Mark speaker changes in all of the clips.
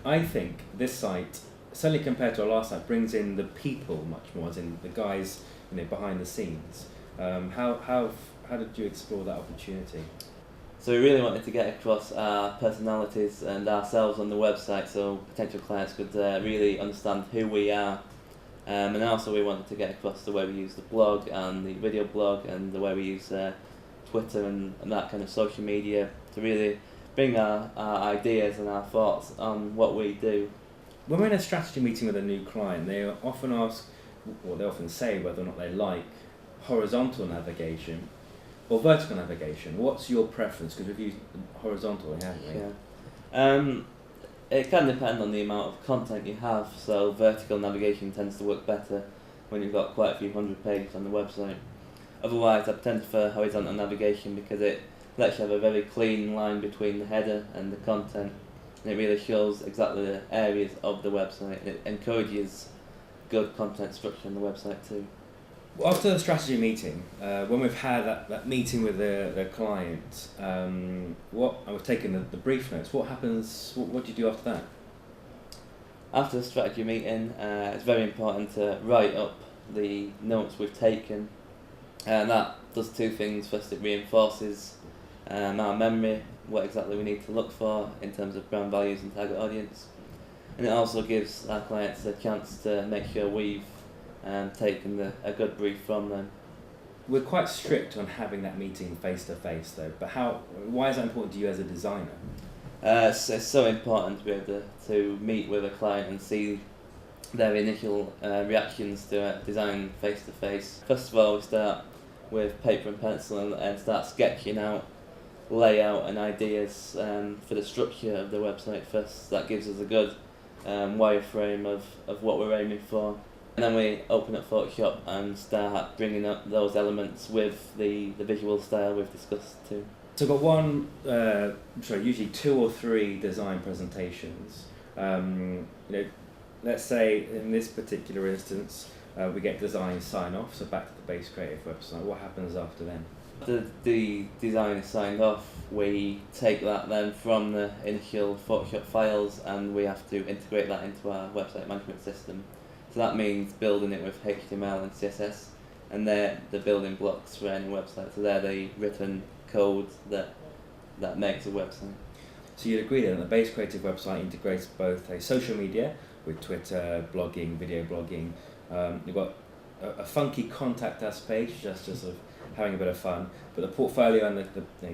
Speaker 1: I think this site, certainly compared to our last site, brings in the people much more, as in the guys, behind the scenes. How did you explore that opportunity?
Speaker 2: So we really wanted to get across our personalities and ourselves on the website, so potential clients could really understand who we are. And also we wanted to get across the way we use the blog and the video blog and the way we use Twitter and that kind of social media to really bring our ideas and our thoughts on what we do.
Speaker 1: When we're in a strategy meeting with a new client, they often ask, or they often say whether or not they like horizontal navigation or vertical navigation. What's your preference? Because we've used horizontal, haven't we?
Speaker 2: Yeah. It can depend on the amount of content you have, so vertical navigation tends to work better when you've got quite a few hundred pages on the website. Otherwise, I tend to prefer horizontal navigation because it lets you have a very clean line between the header and the content, and it really shows exactly the areas of the website, and it encourages good content structure on the website too.
Speaker 1: Well, after the strategy meeting, when we've had that meeting with the client, and we've taken the brief notes, what happens, what do you do after that?
Speaker 2: After the strategy meeting, it's very important to write up the notes we've taken, and that does two things. First, it reinforces our memory, what exactly we need to look for in terms of brand values and target audience, and it also gives our clients a chance to make sure we've taken a good brief from them.
Speaker 1: We're quite strict on having that meeting face to face though, but why is that important to you as a designer?
Speaker 2: It's so important to be able to meet with a client and see their initial reactions to a design face to face. First of all, we start with paper and pencil and start sketching out layout and ideas for the structure of the website first. That gives us a good wireframe of what we're aiming for. And then we open up Photoshop and start bringing up those elements with the visual style we've discussed too.
Speaker 1: So I've got usually 2 or 3 design presentations. Let's say in this particular instance, we get design sign off, so back to the Base Creative website. What happens after then?
Speaker 2: After the design is signed off, we take that then from the initial Photoshop files and we have to integrate that into our website management system. So that means building it with HTML and CSS, and they're the building blocks for any website. So they're the written code that makes a website.
Speaker 1: So you'd agree that the Base Creative website integrates both a social media with Twitter, blogging, video blogging. You've got a funky contact us page, just sort of having a bit of fun, but the portfolio and the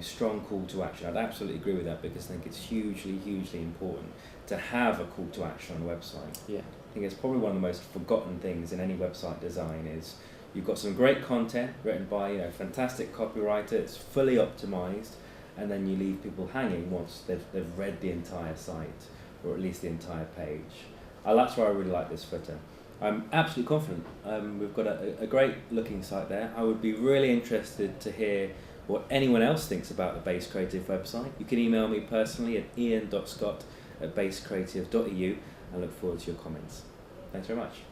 Speaker 1: strong call to action. I'd absolutely agree with that because I think it's hugely important to have a call to action on a website.
Speaker 2: Yeah.
Speaker 1: I think it's probably one of the most forgotten things in any website design is you've got some great content written by a fantastic copywriter, it's fully optimized, and then you leave people hanging once they've read the entire site, or at least the entire page. That's why I really like this footer. I'm absolutely confident. We've got a great looking site there. I would be really interested to hear what anyone else thinks about the Base Creative website. You can email me personally at ian.scott@basecreative.eu. I look forward to your comments. Thanks very much.